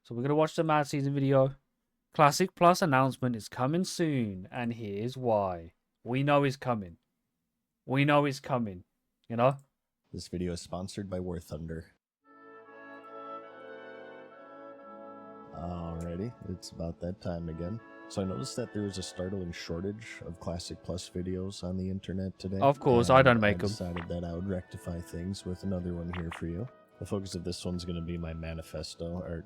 So we're going to watch the Mad Season video. Classic Plus announcement is coming soon, and here's why. We know it's coming. We know it's coming, you know? This video is sponsored by War Thunder. Alrighty, it's about that time again. So I noticed that there was a startling shortage of Classic Plus videos on the internet today. Of course, I don't make them. I decided that I would rectify things with another one here for you. The focus of this one's going to be my manifesto,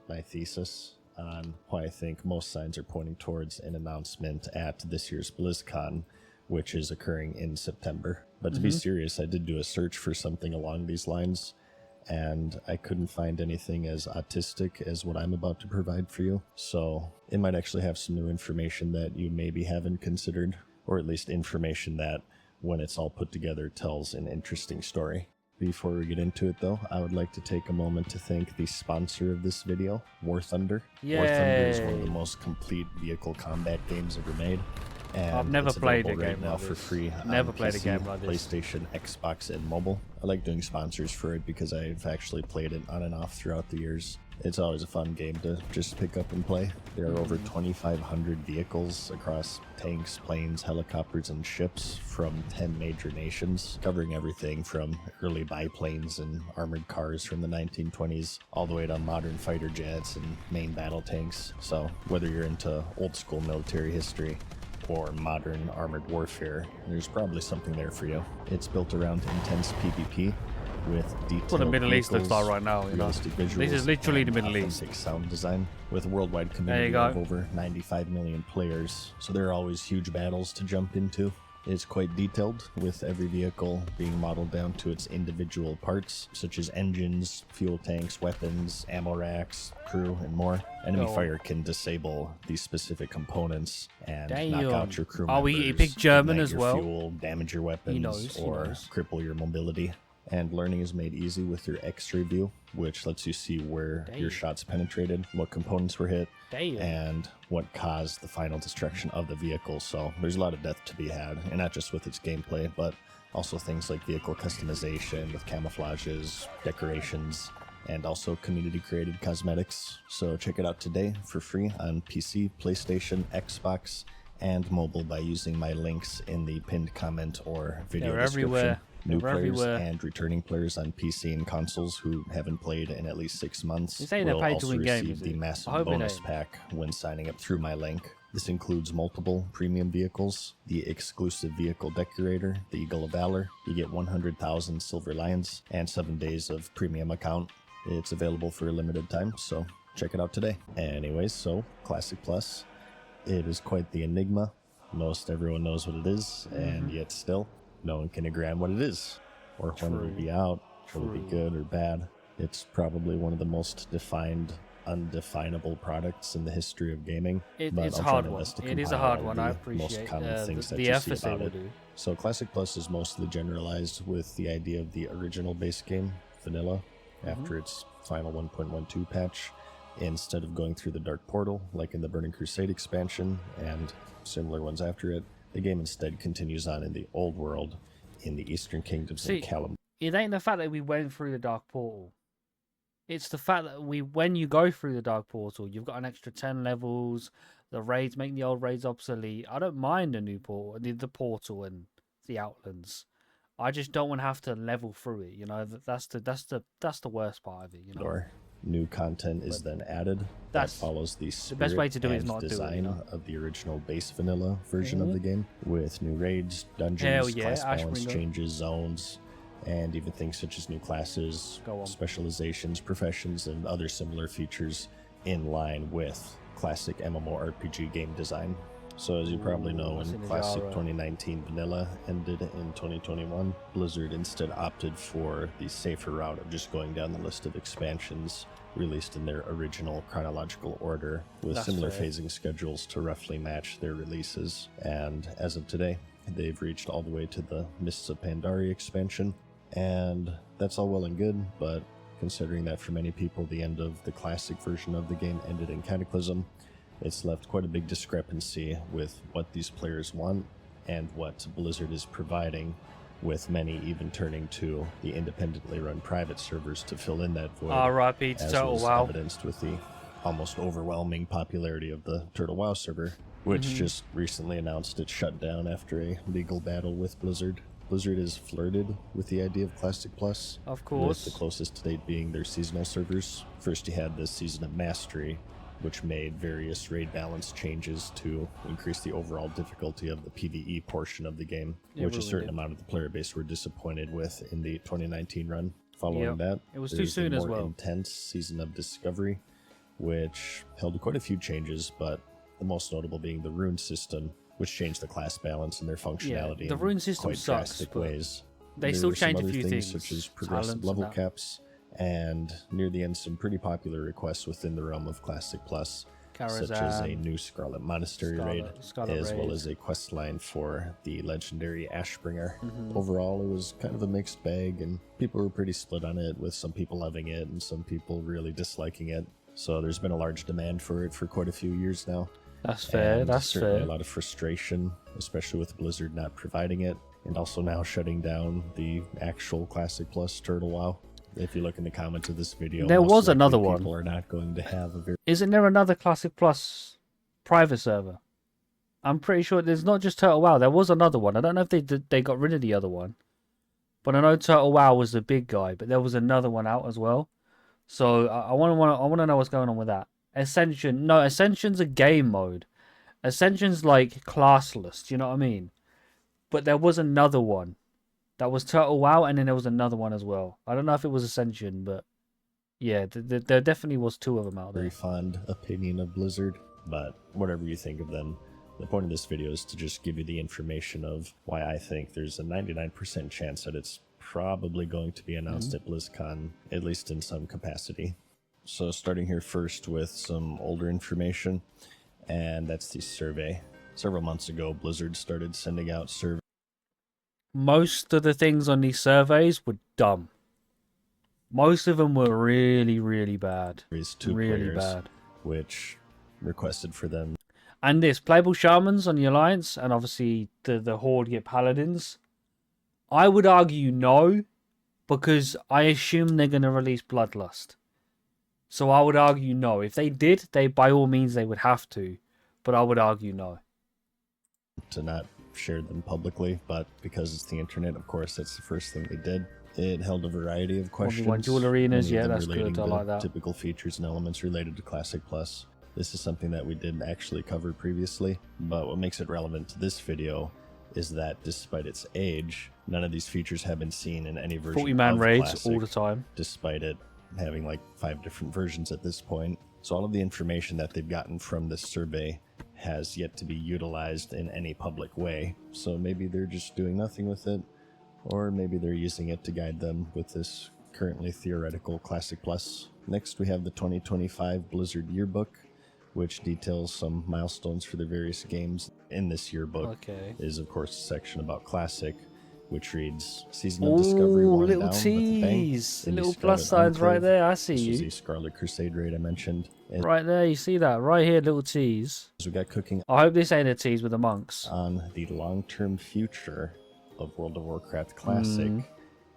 my thesis on why I think most signs are pointing towards an announcement at this year's BlizzCon, which is occurring in September. But to be serious, I did do a search for something along these lines, and I couldn't find anything as autistic as what I'm about to provide for you. So it might actually have some new information that you maybe haven't considered, or at least information that, when it's all put together, tells an interesting story. Before we get into it, though, I would like to take a moment to thank the sponsor of this video, War Thunder. Yay. War Thunder is one of the most complete vehicle combat games ever made. And I've never played a game now like for this. free. Never on played a PC, game like this. PlayStation, Xbox, and mobile. I like doing sponsors for it because I've actually played it on and off throughout the years. It's always a fun game to just pick up and play. There are over 2,500 vehicles across tanks, planes, helicopters, and ships from 10 major nations, covering everything from early biplanes and armored cars from the 1920s all the way to modern fighter jets and main battle tanks. So whether you're into old school military history or modern armored warfare, there's probably something there for you. It's built around intense PvP with detailed What the Middle East looks like right now, you know. realistic visuals, This is literally the Middle and East. authentic sound design with a worldwide There community you go. of over 95 million players. So there are always huge battles to jump into. It's quite detailed, with every vehicle being modeled down to its individual parts, such as engines, fuel tanks, weapons, ammo racks, crew, and more. Enemy Oh. fire can disable these specific components and knock Damn. out your crew Are members, we a big German ignite as your well? fuel, damage your weapons, knows, he or knows. cripple your mobility. And learning is made easy with your X-ray view, which lets you see where Damn. your shots penetrated, what components were hit, Damn. and what caused the final destruction of the vehicle. So there's a lot of depth to be had, and not just with its gameplay, but also things like vehicle customization with camouflages, decorations, and also community-created cosmetics. So check it out today for free on PC, PlayStation, Xbox, and mobile by using my links in the pinned comment or video They're description. everywhere. New They're players everywhere. and returning players on PC and consoles who haven't played in at least 6 months This ain't a will pay-to-win also game, receive is the it? I massive hope it bonus ain't. pack when signing up through my link. This includes multiple premium vehicles, the exclusive vehicle decorator, the Eagle of Valor. You get 100,000 Silver Lions and 7 days of premium account. It's available for a limited time, so check it out today. Anyways, so Classic Plus, it is quite the enigma. Most everyone knows what it is, and yet still, no one can agree on what it is, or when it will be out, will it be good or bad. It's probably one of the most defined, undefinable products in the history of gaming. But It's a I'll try hard my one. best to It is a compile hard all one. the I most appreciate common things that the you see effort they about will it. do. So Classic Plus is mostly generalized with the idea of the original base game, vanilla, after its final 1.12 patch. Instead of going through the Dark Portal, like in the Burning Crusade expansion and similar ones after it, the game instead continues on in the old world, in the Eastern Kingdoms See, of Callum. It ain't the fact that we went through the Dark Portal. It's the fact that when you go through the Dark Portal, you've got an extra 10 levels. The raids make the old raids obsolete. I don't mind the new portal, the portal and the Outlands. I just don't want to have to level through it. You know, that's the worst part of it. You know, Or new content is then added that that's follows the the best way to do it is and not do it, you design know? of the original base vanilla version of the game, with new raids, dungeons, Hell yeah, class balance Ashbringer. changes, zones, and even things such as new classes, Go on. specializations, professions, and other similar features in line with classic MMORPG game design. So as you probably know, what's when in the classic genre? 2019 vanilla ended in 2021, Blizzard instead opted for the safer route of just going down the list of expansions released in their original chronological order, with That's similar fair. phasing schedules to roughly match their releases. And as of today, they've reached all the way to the Mists of Pandaria expansion, and that's all well and good, but considering that for many people the end of the classic version of the game ended in Cataclysm, it's left quite a big discrepancy with what these players want and what Blizzard is providing with many even turning to the independently run private servers to fill in that void, R.I.P. to as Total was WoW. evidenced with the almost overwhelming popularity of the Turtle WoW server, which just recently announced it shut down after a legal battle with Blizzard. Blizzard has flirted with the idea of Classic Plus, Of with course. the closest to date being their seasonal servers. First, you had the Season of Mastery, which made various raid balance changes to increase the overall difficulty of the PvE portion of the game, Yeah, which a ruined certain it. amount of the player base were disappointed with in the 2019 run. Following Yep. that, It was too there's soon the as more well. intense Season of Discovery, which held quite a few changes, but the most notable being the rune system, which changed the class balance and their functionality the in rune system quite sucks, drastic but ways. they There still were some change a other few things, things, such as progressive talents level and that. caps, and near the end, some pretty popular requests within the realm of Classic Plus, such as a Karazhan, new Scarlet Monastery raid, Scarlet as well Raid. as a quest line for the legendary Ashbringer. Mm-hmm. Overall, it was kind of a mixed bag, and people were pretty split on it, with some people loving it and some people really disliking it. So there's been a large demand for it for quite a few years now. That's fair. And That's certainly fair. a lot of frustration, especially with Blizzard not providing it, and also now shutting down the actual Classic Plus Turtle WoW. If you look in the comments of this video, There most was another likely one. people are not going to have a very Isn't there another Classic Plus private server? I'm pretty sure there's not just Turtle WoW. There was another one. I don't know if they got rid of the other one, but I know Turtle WoW was the big guy. But there was another one out as well. So I want to know what's going on with that. Ascension, no, Ascension's a game mode. Ascension's like classless. Do you know what I mean? But there was another one that was Turtle WoW, and then there was another one as well. I don't know if it was Ascension, but yeah, there definitely was two of them out there. fond opinion of Blizzard, but whatever you think of them, the point of this video is to just give you the information of why I think there's a 99% chance that it's probably going to be announced at BlizzCon, at least in some capacity. So starting here first with some older information, and that's the survey. Several months ago, Blizzard started sending out surveys Most of the things on these surveys were dumb. Most of them were really, really bad. to Really players, bad. which requested for them And this playable shamans on the alliance, and obviously the horde get paladins. I would argue no, because I assume they're gonna release Bloodlust. So I would argue no. If they did, they by all means they would have to, but I would argue no. to not share them publicly, but because it's the internet, of course, that's the first thing they did. It held a variety of questions. Obi-Wan dual arenas, many of yeah, them that's relating good. I to like that. typical features and elements related to Classic Plus. This is something that we didn't actually cover previously, but what makes it relevant to this video is that despite its age, none of these features have been seen in any version 40-man of raids Classic, all the time. despite it having like 5 different versions at this point. So all of the information that they've gotten from this survey has yet to be utilized in any public way. So maybe they're just doing nothing with it, or maybe they're using it to guide them with this currently theoretical Classic Plus. Next, we have the 2025 Blizzard Yearbook, which details some milestones for the various games. In this yearbook Okay. is, of course, a section about Classic, which reads Season of Discovery Oh, worn little down with a bang. tease. In the Little plus Scarlet signs right Enclave, there. I see this was you. the Scarlet Crusade raid I mentioned. As Right there, you see that? Right here, little tease. we got cooking I hope this ain't a tease with the monks. on the long-term future of World of Warcraft Classic,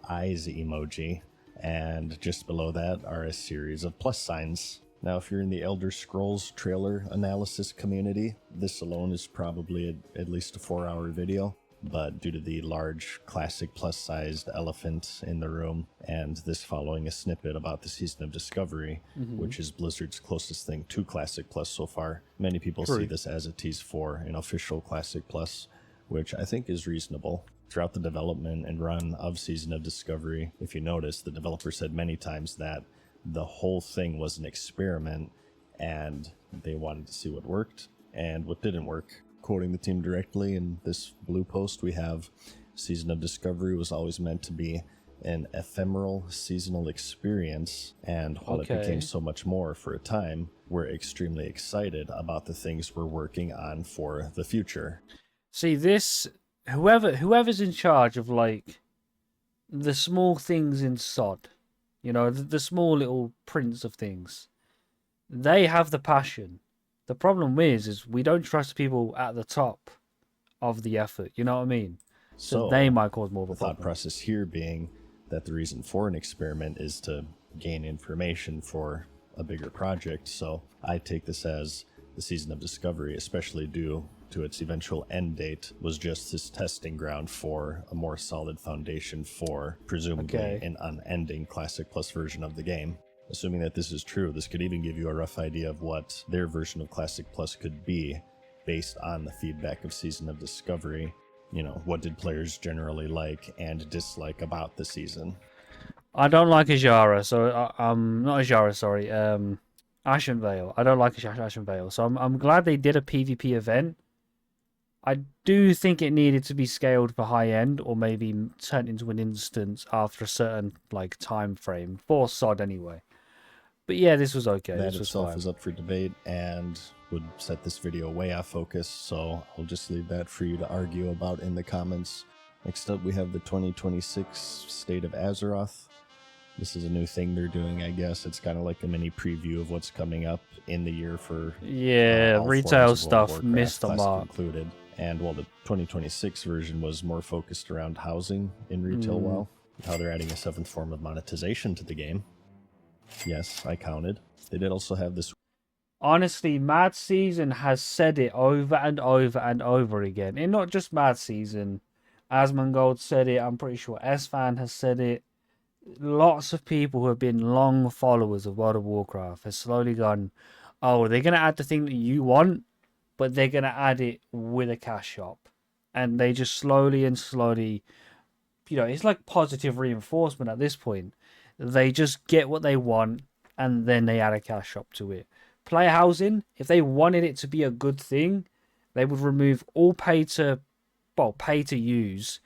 eyes emoji, and just below that are a series of plus signs. Now, if you're in the Elder Scrolls trailer analysis community, this alone is probably at least a 4-hour video. But due to the large Classic plus-sized elephant in the room, and this following a snippet about the Season of Discovery, which is Blizzard's closest thing to Classic Plus so far, many people see this as a tease for an official Classic Plus, which I think is reasonable. Throughout the development and run of Season of Discovery, if you notice, the developer said many times that the whole thing was an experiment, and they wanted to see what worked and what didn't work. Quoting the team directly in this blue post, we have Season of Discovery was always meant to be an ephemeral seasonal experience, and while it became so much more for a time, we're extremely excited about the things we're working on for the future. See this, whoever's in charge of like the small things in SOD, you know, the small little prints of things, they have the passion. The problem is we don't trust people at the top of the effort. You know what I mean? So they might cause more of a the thought problem. process here being that the reason for an experiment is to gain information for a bigger project. So I take this as the season of discovery, especially due to its eventual end date, was just this testing ground for a more solid foundation for presumably an unending Classic Plus version of the game. Assuming that this is true, this could even give you a rough idea of what their version of Classic Plus could be based on the feedback of Season of Discovery. You know, what did players generally like and dislike about the season? I don't like Ajara, so not Ajara, sorry. Ashen Veil. I don't like Ashen Veil, so I'm glad they did a PvP event. I do think it needed to be scaled for high end, or maybe turned into an instance after a certain like time frame for SOD anyway. But yeah, this was okay. That this was itself fine. is up for debate and would set this video way off focus, so I'll just leave that for you to argue about in the comments. Next up, we have the 2026 State of Azeroth. This is a new thing they're doing, I guess. It's kind of like a mini preview of what's coming up in the year for yeah, all retail forms of World of stuff Warcraft, missed the Classic mark. included. And while the 2026 version was more focused around housing in retail WoW, how they're adding a 7th form of monetization to the game. Yes, I counted. They did also have this. Honestly, Madseason has said it over and over and over again. And not just Madseason. Asmongold said it. I'm pretty sure S-Fan has said it. Lots of people who have been long followers of World of Warcraft have slowly gone, oh, they're going to add the thing that you want, but they're going to add it with a cash shop. And they just slowly and slowly, it's like positive reinforcement at this point. They just get what they want, and then they add a cash shop to it. Player housing, if they wanted it to be a good thing, they would remove all pay to use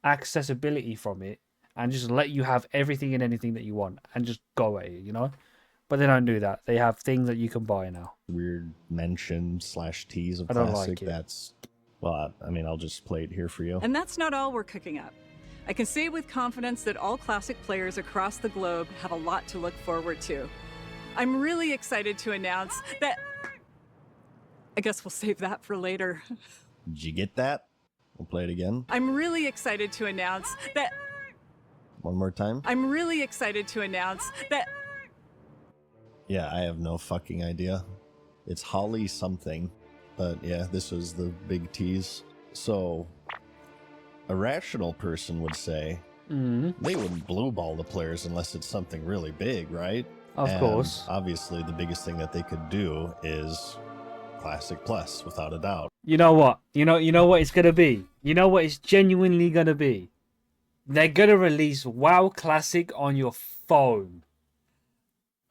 accessibility from it and just let you have everything and anything that you want and just go at it, But they don't do that. They have things that you can buy now. Weird mention / tease of I don't Classic. like it. That's, well, I mean, I'll just play it here for you. And that's not all we're cooking up. I can say with confidence that all Classic players across the globe have a lot to look forward to. I'm really excited to announce that... I guess we'll save that for later. Did you get that? We'll play it again. I'm really excited to announce that... One more time. I'm really excited to announce that... Yeah, I have no fucking idea. It's Holly something. But yeah, this was the big tease. So, a rational person would say, they wouldn't blue ball the players unless it's something really big, right? Of course. Obviously, the biggest thing that they could do is Classic Plus, without a doubt. You know what? You know what it's gonna be? You know what it's genuinely gonna be? They're gonna release WoW Classic on your phone.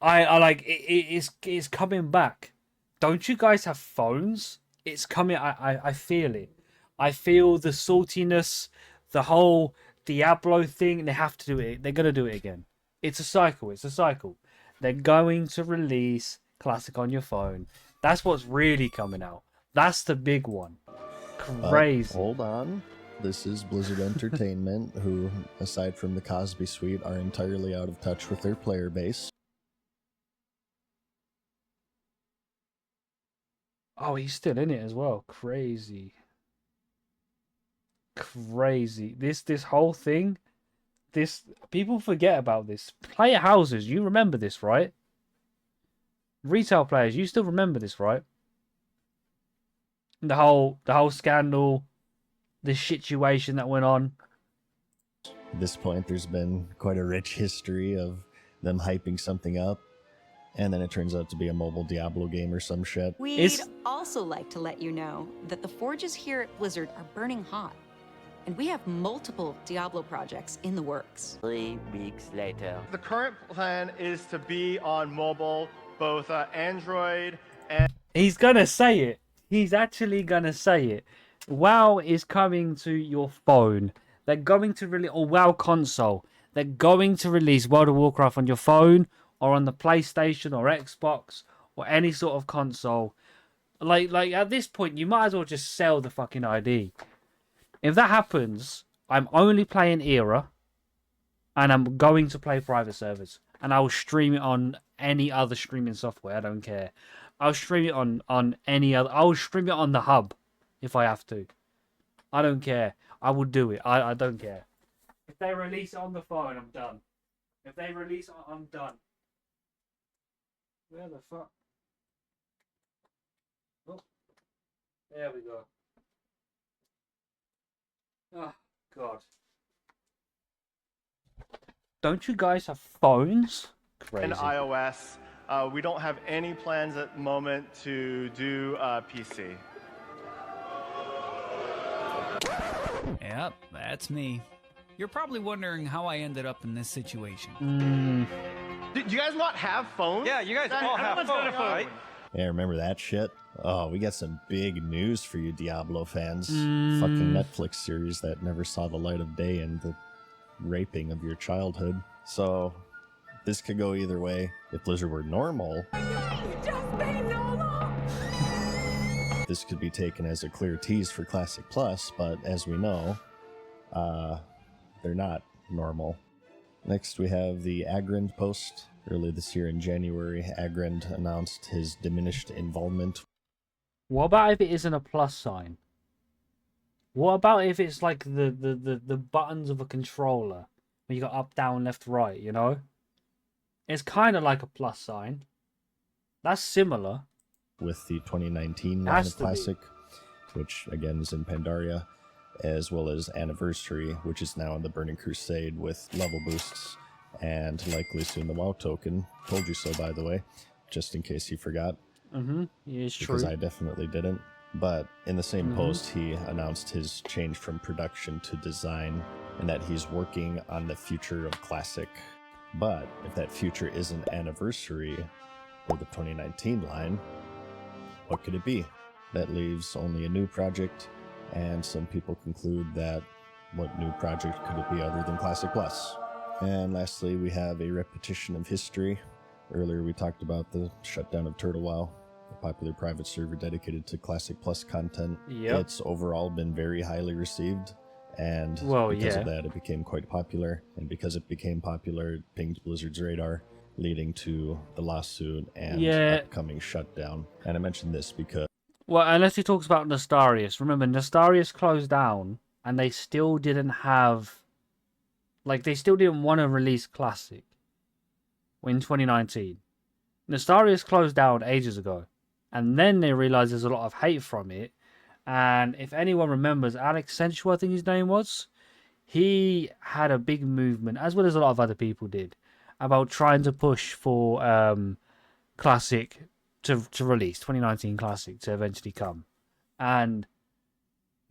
I like it's coming back. Don't you guys have phones? It's coming. I feel it. I feel the saltiness, the whole Diablo thing. They have to do it. They're gonna do it again. It's a cycle. It's a cycle. They're going to release Classic on your phone. That's what's really coming out. That's the big one. Crazy. Hold on. This is Blizzard Entertainment, who, aside from the Cosby Suite, are entirely out of touch with their player base. Oh, he's still in it as well. Crazy. Crazy. This whole thing, people forget about this. Player houses, you remember this, right? Retail players, you still remember this, right? The whole scandal, the situation that went on. At this point, there's been quite a rich history of them hyping something up, and then it turns out to be a mobile Diablo game or some shit. We'd also like to let you know that the forges here at Blizzard are burning hot, and we have multiple Diablo projects in the works. 3 weeks later. The current plan is to be on mobile, both Android and... He's gonna say it. He's actually gonna say it. WoW is coming to your phone. They're going to release, or WoW console. They're going to release World of Warcraft on your phone, or on the PlayStation, or Xbox, or any sort of console. Like at this point, you might as well just sell the fucking ID. If that happens, I'm only playing Era, and I'm going to play private servers, and I will stream it on any other streaming software. I don't care. I'll stream it on any other. I'll stream it on the hub if I have to. I don't care. I would do it. I don't care. If they release it on the phone, I'm done. If they release it, I'm done. Where the fuck? Oh, there we go. Oh, God. Don't you guys have phones? Crazy. And iOS. We don't have any plans at the moment to do PC. Yep, that's me. You're probably wondering how I ended up in this situation. Do you guys not have phones? Yeah, you guys all have phones, right? Yeah, remember that shit? Oh, we got some big news for you Diablo fans. Fucking Netflix series that never saw the light of day and the raping of your childhood. So, this could go either way. If Blizzard were normal, this could be taken as a clear tease for Classic Plus, but as we know, they're not normal. Next, we have the Agrind post. Early this year in January, Agrind announced his diminished involvement. What about if it isn't a plus sign? What about if it's like the buttons of a controller? Where you got up, down, left, right, you know? It's kind of like a plus sign. That's similar. With the 2019 line of Classic, which again is in Pandaria, as well as Anniversary, which is now in the Burning Crusade with level boosts, and likely soon the WoW token. Told you so, by the way, just in case you forgot. Yeah, it's true. Because I definitely didn't. But in the same post, he announced his change from production to design, and that he's working on the future of Classic. But if that future isn't Anniversary or the 2019 line, what could it be? That leaves only a new project, and some people conclude that what new project could it be other than Classic Plus? And lastly, we have a repetition of history. Earlier we talked about the shutdown of Turtle WoW, a popular private server dedicated to Classic Plus content. Yep. It's overall been very highly received, and because of that it became quite popular, and because it became popular it pinged Blizzard's radar, leading to the lawsuit and upcoming shutdown. And I mentioned this because... Well, unless he talks about Nestarius. Remember, Nestarius closed down, and they still didn't have... Like, they still didn't want to release Classic in 2019. Nestarius closed down ages ago, and then they realized there's a lot of hate from it. And if anyone remembers, Alex Sensual, I think his name was, he had a big movement, as well as a lot of other people did, about trying to push for Classic to release, 2019 Classic to eventually come. And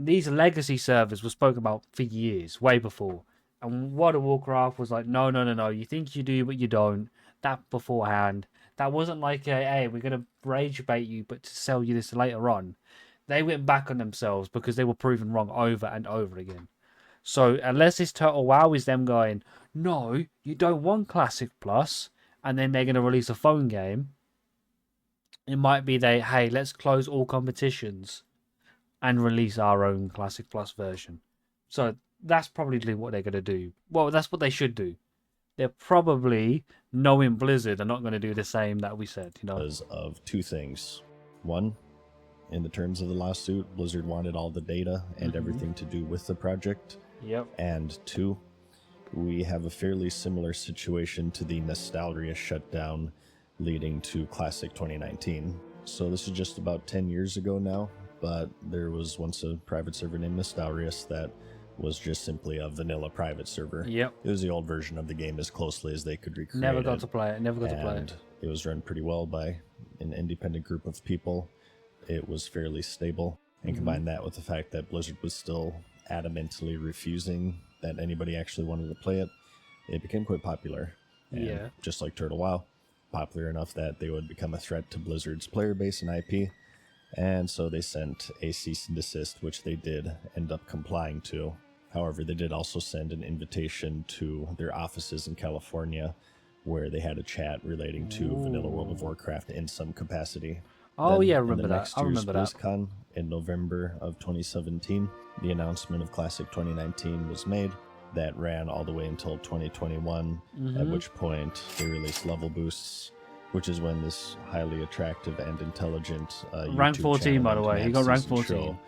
these legacy servers were spoken about for years, way before. And World of Warcraft was like, no, you think you do, but you don't. That beforehand. That wasn't like, hey, we're going to rage bait you, but to sell you this later on. They went back on themselves because they were proven wrong over and over again. So unless this Turtle WoW is them going, no, you don't want Classic Plus, and then they're going to release a phone game, it might be hey, let's close all competitions and release our own Classic Plus version. So that's probably what they're going to do. Well, that's what they should do. They're probably, knowing Blizzard, are not going to do the same that we said, you know. Because of two things. One, in the terms of the lawsuit, Blizzard wanted all the data and everything to do with the project. Yep. And two, we have a fairly similar situation to the Nostalgia shutdown leading to Classic 2019. So this is just about 10 years ago now, but there was once a private server named Nostalrius that was just simply a vanilla private server. Yep. It was the old version of the game as closely as they could recreate Never got to play it. And it was run pretty well by an independent group of people. It was fairly stable. And combine that with the fact that Blizzard was still adamantly refusing that anybody actually wanted to play it, it became quite popular. And just like Turtle WoW, popular enough that they would become a threat to Blizzard's player base and IP. And so they sent a cease and desist, which they did end up complying to. However, they did also send an invitation to their offices in California where they had a chat relating to vanilla World of Warcraft in some capacity. Oh, Then, yeah, I remember that. Next I year's remember that. BlizzCon in November of 2017, the announcement of Classic 2019 was made. That ran all the way until 2021, at which point they released level boosts, which is when this highly attractive and intelligent rank YouTube 14, channel by the named way. He got rank Madseason 14. Show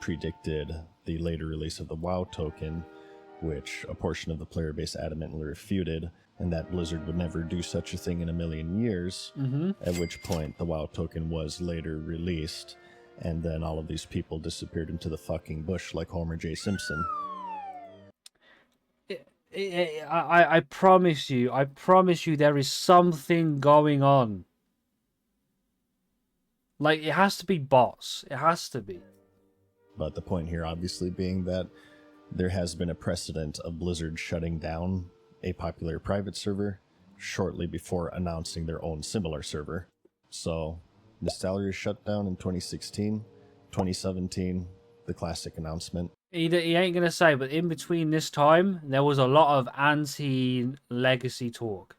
predicted the later release of the WoW token, which a portion of the player base adamantly refuted, and that Blizzard would never do such a thing in a million years, at which point the WoW token was later released, and then all of these people disappeared into the fucking bush like Homer J. Simpson. I promise you there is something going on. Like, it has to be bots. It has to be. But the point here obviously being that there has been a precedent of Blizzard shutting down a popular private server shortly before announcing their own similar server. So, Nostalgia shut down in 2016, 2017, the classic announcement. He ain't gonna say, but in between this time, there was a lot of anti-legacy talk.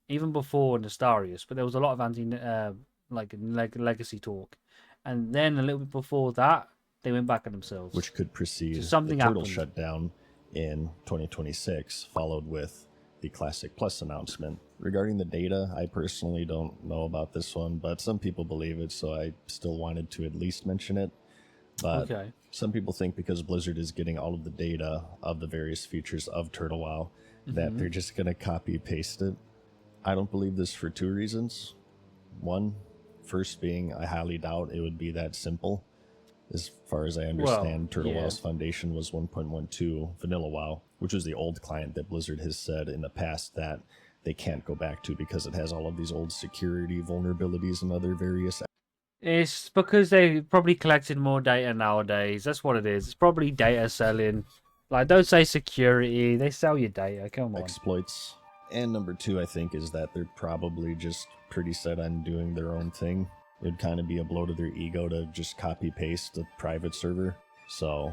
Even before Nostarius, but there was a lot of legacy talk. And then a little bit before that, they went back on themselves. Which could precede So something the Turtle happened. shutdown in 2026, followed with the Classic Plus announcement. Regarding the data, I personally don't know about this one, but some people believe it, so I still wanted to at least mention it. But Okay. some people think because Blizzard is getting all of the data of the various features of Turtle WoW, that they're just going to copy paste it. I don't believe this for two reasons. One, first being, I highly doubt it would be that simple. As far as I understand, Turtle WoW's foundation was 1.12 Vanilla WoW, which was the old client that Blizzard has said in the past that they can't go back to because it has all of these old security vulnerabilities and other various... It's because they probably collected more data nowadays. That's what it is. It's probably data selling. Like, don't say security. They sell your data. Come on. exploits. And number two, I think, is that they're probably just pretty set on doing their own thing. It'd kind of be a blow to their ego to just copy-paste a private server. So,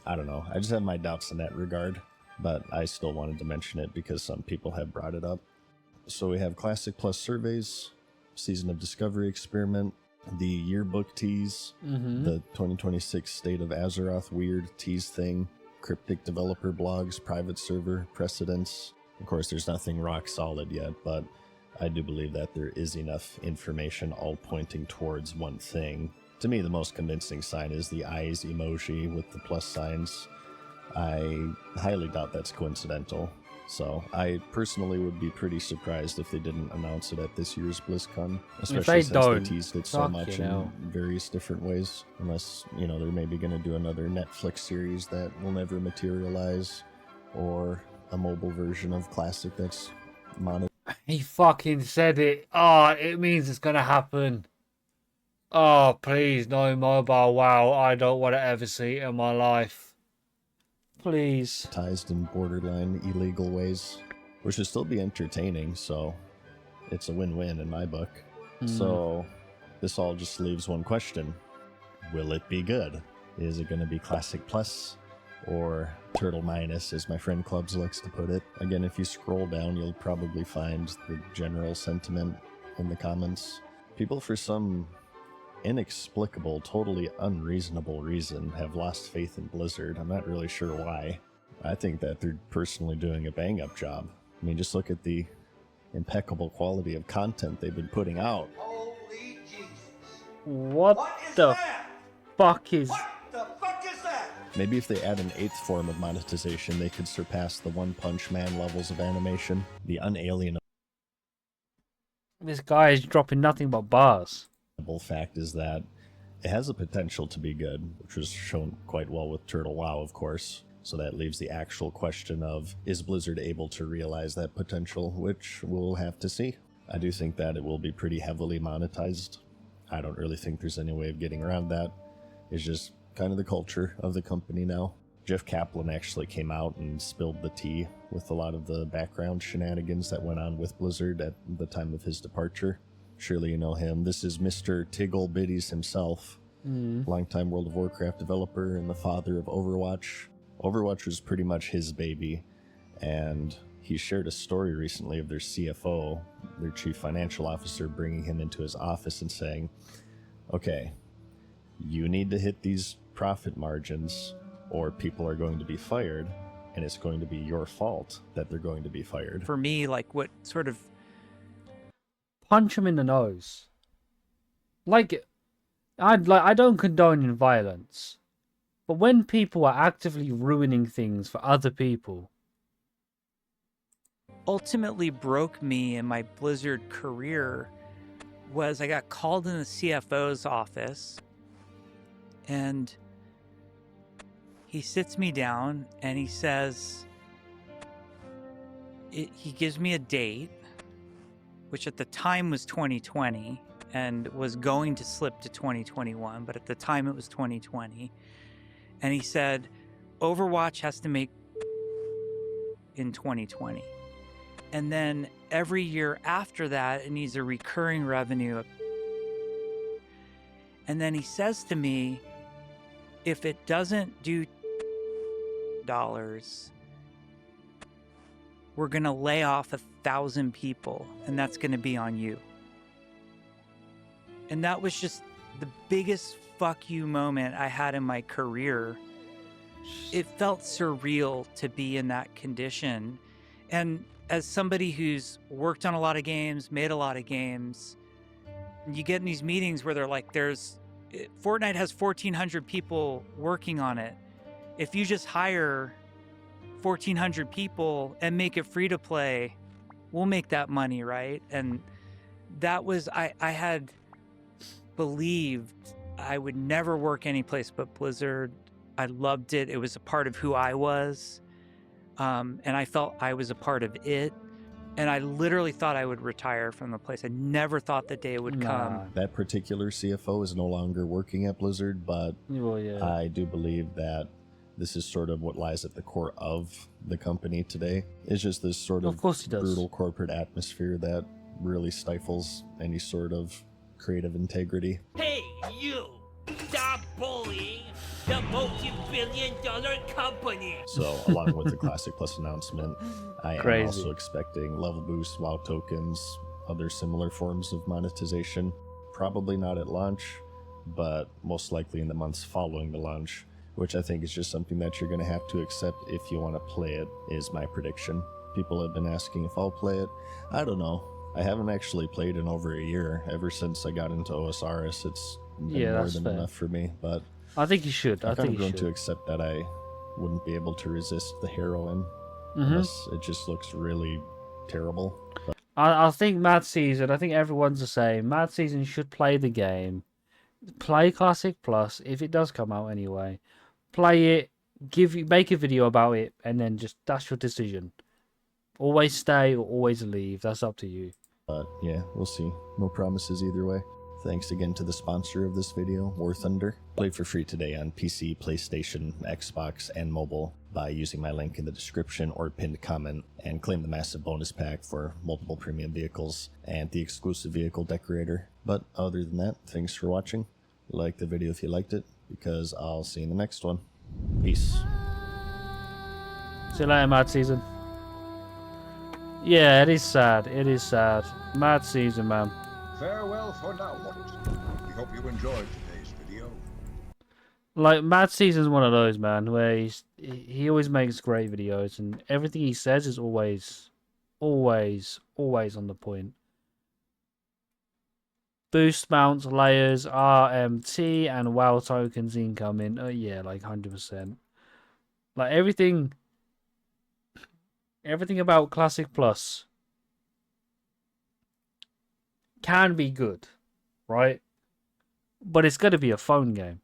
I don't know. I just have my doubts in that regard. But I still wanted to mention it because some people have brought it up. So we have Classic Plus surveys, Season of Discovery experiment, the yearbook tease, the 2026 State of Azeroth weird tease thing, cryptic developer blogs, private server, precedents. Of course, there's nothing rock solid yet, but I do believe that there is enough information all pointing towards one thing. To me, the most convincing sign is the eyes emoji with the plus signs. I highly doubt that's coincidental. So I personally would be pretty surprised if they didn't announce it at this year's BlizzCon, especially since they teased it so much in various different ways. Unless, you know, they're maybe going to do another Netflix series that will never materialize, or a mobile version of Classic that's monetized. He fucking said it. Oh, it means it's gonna happen. Oh, please, no mobile WoW. I don't want to ever see it in my life. Please. In borderline illegal ways, which should still be entertaining, so it's a win-win in my book. So this all just leaves one question. Will it be good? Is it going to be Classic Plus or Turtle Minus, as my friend Clubs likes to put it? Again, if you scroll down, you'll probably find the general sentiment in the comments. People, for some inexplicable, totally unreasonable reason, have lost faith in Blizzard. I'm not really sure why. I think that they're personally doing a bang-up job. I mean, just look at the impeccable quality of content they've been putting out. Holy Jesus. What the fuck is... What the fuck is that? Maybe if they add an 8th form of monetization, they could surpass the One Punch Man levels of animation. The unalienable This guy is dropping nothing but bars. fact is that it has the potential to be good, which was shown quite well with Turtle WoW, of course. So that leaves the actual question of, is Blizzard able to realize that potential, which we'll have to see. I do think that it will be pretty heavily monetized. I don't really think there's any way of getting around that. It's just kind of the culture of the company now. Jeff Kaplan actually came out and spilled the tea with a lot of the background shenanigans that went on with Blizzard at the time of his departure. Surely you know him. This is Mr. Tiggle Biddies himself. Longtime World of Warcraft developer and the father of Overwatch. Overwatch was pretty much his baby, and he shared a story recently of their CFO, their chief financial officer, bringing him into his office and saying, okay, you need to hit these profit margins or people are going to be fired, and it's going to be your fault that they're going to be fired. For me, like, what sort of... Punch him in the nose. I don't condone violence. But when people are actively ruining things for other people, ultimately broke me in my Blizzard career was I got called in the CFO's office, and he sits me down and he says, he gives me a date, which at the time was 2020 and was going to slip to 2021, but at the time it was 2020. And he said, Overwatch has to make in 2020. And then every year after that, it needs a recurring revenue. And then he says to me, if it doesn't do dollars, we're going to lay off 1,000 people, and that's going to be on you. And that was just the biggest fuck you moment I had in my career. It felt surreal to be in that condition. And as somebody who's worked on a lot of games, made a lot of games, you get in these meetings where they're like, Fortnite has 1,400 people working on it. If you just hire 1,400 people and make it free to play, we'll make that money, right? And that was, I had believed I would never work anyplace but Blizzard. I loved it. It was a part of who I was. And I felt I was a part of it. And I literally thought I would retire from the place. I never thought the day would come. That particular CFO is no longer working at Blizzard, but I do believe that this is sort of what lies at the core of the company today. It's just this sort of brutal corporate atmosphere that really stifles any sort of creative integrity. Hey, you! Stop bullying the multi-billion-dollar company! So, along with the Classic Plus announcement, I am also expecting level boosts, WoW tokens, other similar forms of monetization. Probably not at launch, but most likely in the months following the launch, which I think is just something that you're going to have to accept if you want to play it, is my prediction. People have been asking if I'll play it. I don't know. I haven't actually played in over a year. Ever since I got into OSRS, it's been more than enough for me. But I think you should. I'm kind of going to accept that I wouldn't be able to resist the heroin. Unless it just looks really terrible. But I think Madseason, I think everyone's the same. Madseason should play the game. Play Classic Plus, if it does come out anyway. Play it, make a video about it, and then just, that's your decision. Always stay or always leave. That's up to you. But yeah, we'll see. No promises either way. Thanks again to the sponsor of this video, War Thunder. Play for free today on PC, PlayStation, Xbox, and mobile by using my link in the description or pinned comment, and claim the massive bonus pack for multiple premium vehicles and the exclusive vehicle decorator. But other than that, thanks for watching. Like the video if you liked it, because I'll see you in the next one. Peace. See you later, Madseason. Yeah, it is sad. It is sad. Madseason, man. Farewell for now, mortals. We hope you enjoyed today's video. Like, Madseason's one of those, man, where he always makes great videos, and everything he says is always on the point. Boost mounts, layers, RMT, and WoW tokens incoming. Oh yeah, like 100%. Like everything about Classic Plus can be good, right? But it's got to be a phone game.